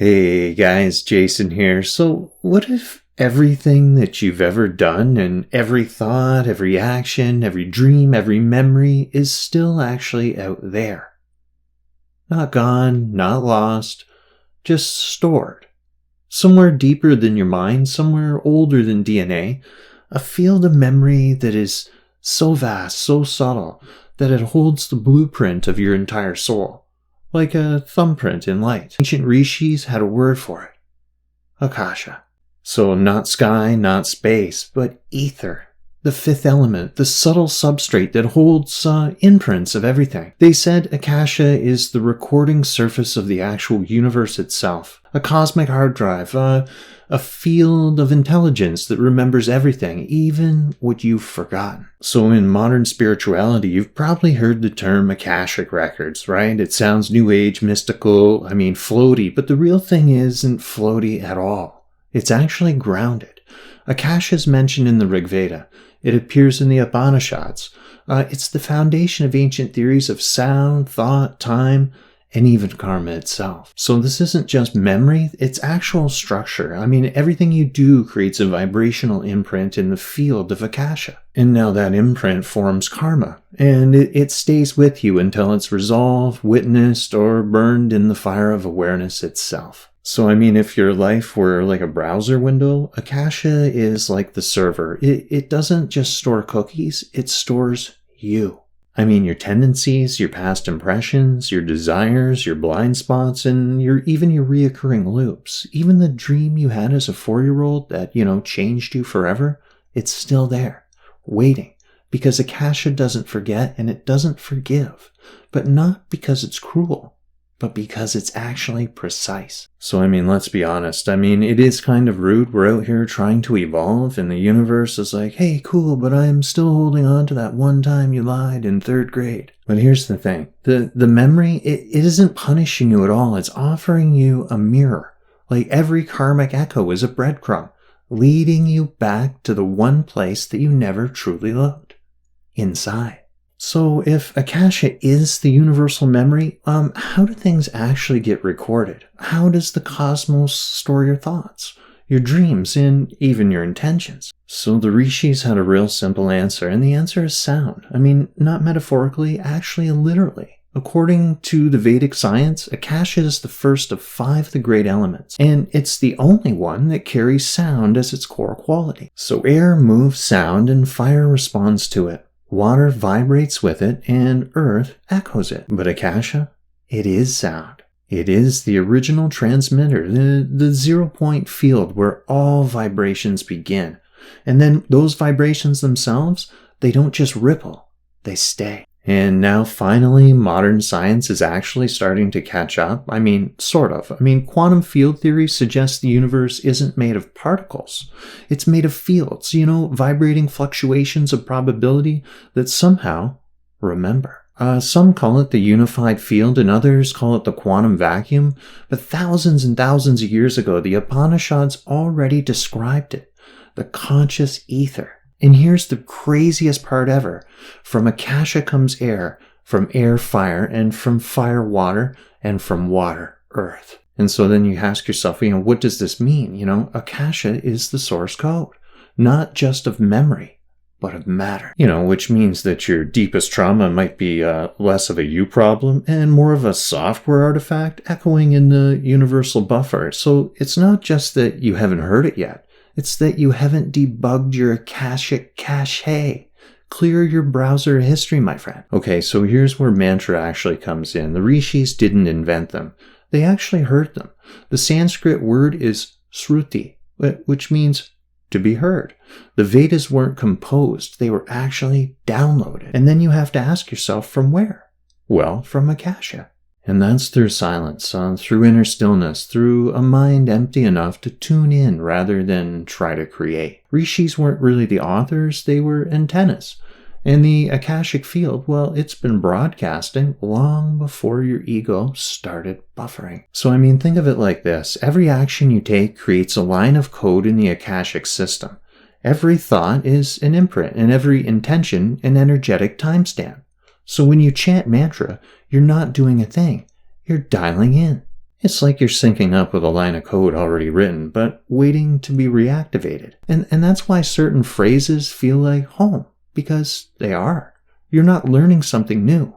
Hey guys, Jason here. So what if everything that you've ever done and every thought, every action, every dream, every memory is still actually out there? Not gone, not lost, just stored. Somewhere deeper than your mind, somewhere older than DNA, a field of memory that is so vast, so subtle, that it holds the blueprint of your entire soul. Like a thumbprint in light. Ancient rishis had a word for it. Akasha. So not sky, not space, but ether. The fifth element, the subtle substrate that holds imprints of everything. They said Akasha is the recording surface of the actual universe itself. A cosmic hard drive, a field of intelligence that remembers everything, even what you've forgotten. So in modern spirituality, you've probably heard the term Akashic records, right? It sounds new age, mystical, floaty, but the real thing isn't floaty at all. It's actually grounded. Akasha is mentioned in the Rig Veda. It appears in the Upanishads. It's the foundation of ancient theories of sound, thought, time, and even karma itself. So this isn't just memory, it's actual structure. Everything you do creates a vibrational imprint in the field of Akasha. And now that imprint forms karma, and it stays with you until it's resolved, witnessed, or burned in the fire of awareness itself. So if your life were like a browser window, Akasha is like the server. It doesn't just store cookies, it stores you. Your tendencies, your past impressions, your desires, your blind spots, and even your reoccurring loops. Even the dream you had as a 4-year-old that, changed you forever, it's still there, waiting. Because Akasha doesn't forget and it doesn't forgive. But not because it's cruel, but because it's actually precise. So let's be honest. It is kind of rude. We're out here trying to evolve, and the universe is like, hey, cool, but I'm still holding on to that one time you lied in 3rd grade. But here's the thing. The memory, it isn't punishing you at all. It's offering you a mirror. Like every karmic echo is a breadcrumb, leading you back to the one place that you never truly loved. Inside. So if Akasha is the universal memory, how do things actually get recorded? How does the cosmos store your thoughts, your dreams, and even your intentions? So the rishis had a real simple answer, and the answer is sound. Not metaphorically, actually literally. According to the Vedic science, Akasha is the first of 5 of the great elements, and it's the only one that carries sound as its core quality. So air moves sound and fire responds to it. Water vibrates with it, and earth echoes it. But Akasha, it is sound. It is the original transmitter, the 0-point field where all vibrations begin. And then those vibrations themselves, they don't just ripple, they stay. And now finally, modern science is actually starting to catch up. Sort of. Quantum field theory suggests the universe isn't made of particles. It's made of fields, vibrating fluctuations of probability that somehow remember. Some call it the unified field and others call it the quantum vacuum. But thousands and thousands of years ago, the Upanishads already described it. The conscious ether. And here's the craziest part ever. From Akasha comes air, from air fire, and from fire water, and from water earth. And so then you ask yourself, what does this mean? Akasha is the source code, not just of memory, but of matter. Which means that your deepest trauma might be less of a you problem and more of a software artifact echoing in the universal buffer. So it's not just that you haven't heard it yet. It's that you haven't debugged your Akashic cache. Clear your browser history, my friend. Okay, so here's where mantra actually comes in. The rishis didn't invent them. They actually heard them. The Sanskrit word is sruti, which means to be heard. The Vedas weren't composed. They were actually downloaded. And then you have to ask yourself, from where? Well, from Akasha. And that's through silence, through inner stillness, through a mind empty enough to tune in rather than try to create. Rishis weren't really the authors, they were antennas. And the Akashic field, well, it's been broadcasting long before your ego started buffering. So think of it like this. Every action you take creates a line of code in the Akashic system. Every thought is an imprint, and every intention an energetic timestamp. So when you chant mantra, you're not doing a thing. You're dialing in. It's like you're syncing up with a line of code already written, but waiting to be reactivated. And that's why certain phrases feel like home, because they are. You're not learning something new.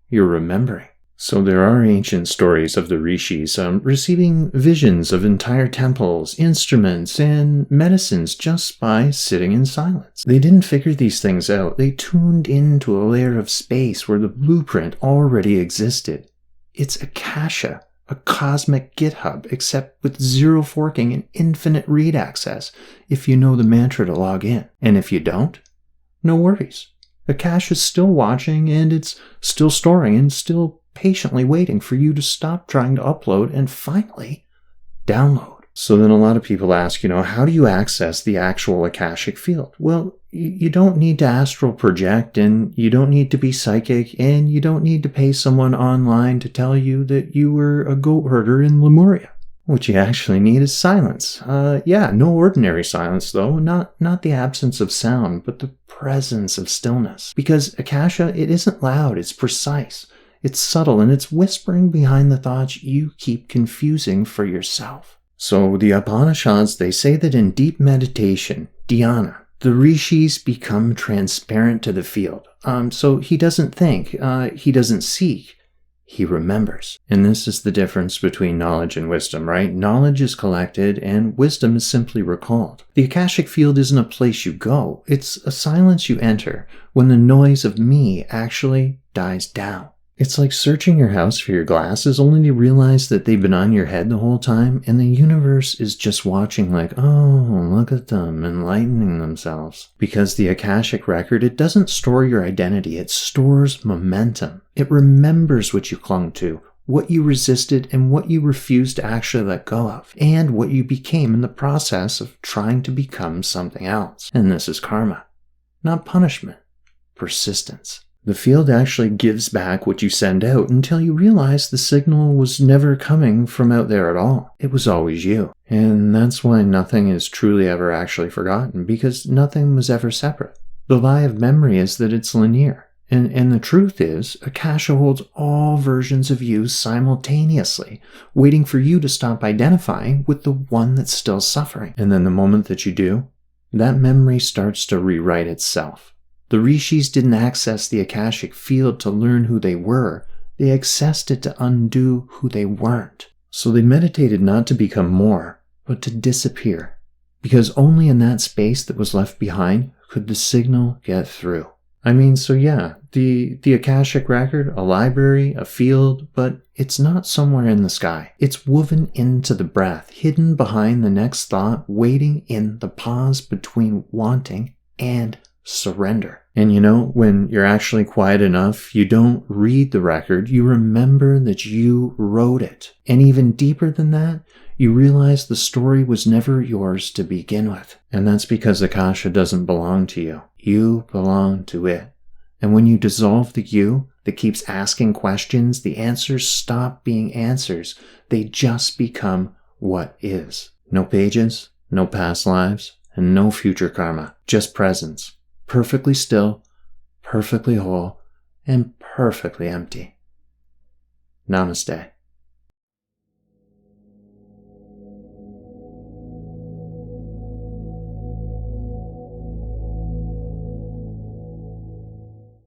You're remembering. So there are ancient stories of the rishis receiving visions of entire temples, instruments, and medicines just by sitting in silence. They didn't figure these things out. They tuned into a layer of space where the blueprint already existed. It's Akasha, a cosmic GitHub, except with zero forking and infinite read access if you know the mantra to log in. And if you don't, no worries. Akasha is still watching, and it's still storing and still patiently waiting for you to stop trying to upload and finally download. So then a lot of people ask, how do you access the actual Akashic field? Well, you don't need to astral project, and you don't need to be psychic, and you don't need to pay someone online to tell you that you were a goat herder in Lemuria. What you actually need is silence. No ordinary silence though, not the absence of sound, but the presence of stillness. Because Akasha, it isn't loud, it's precise. It's subtle, and it's whispering behind the thoughts you keep confusing for yourself. So the Upanishads, they say that in deep meditation, dhyana, the rishis become transparent to the field. So he doesn't think, he doesn't seek, he remembers. And this is the difference between knowledge and wisdom, right? Knowledge is collected and wisdom is simply recalled. The Akashic field isn't a place you go. It's a silence you enter when the noise of me actually dies down. It's like searching your house for your glasses only to realize that they've been on your head the whole time, and the universe is just watching like, oh, look at them enlightening themselves. Because the Akashic record, it doesn't store your identity, it stores momentum. It remembers what you clung to, what you resisted, and what you refused to actually let go of, and what you became in the process of trying to become something else. And this is karma, not punishment, persistence. The field actually gives back what you send out until you realize the signal was never coming from out there at all. It was always you. And that's why nothing is truly ever actually forgotten, because nothing was ever separate. The lie of memory is that it's linear. And the truth is, Akasha holds all versions of you simultaneously, waiting for you to stop identifying with the one that's still suffering. And then the moment that you do, that memory starts to rewrite itself. The rishis didn't access the Akashic field to learn who they were. They accessed it to undo who they weren't. So they meditated not to become more, but to disappear. Because only in that space that was left behind could the signal get through. The Akashic record, a library, a field, but it's not somewhere in the sky. It's woven into the breath, hidden behind the next thought, waiting in the pause between wanting and surrender. And when you're actually quiet enough, you don't read the record, you remember that you wrote it. And even deeper than that, you realize the story was never yours to begin with. And that's because Akasha doesn't belong to you. You belong to it. And when you dissolve the you that keeps asking questions, the answers stop being answers. They just become what is. No pages, no past lives, and no future karma. Just presence. Perfectly still, perfectly whole, and perfectly empty. Namaste.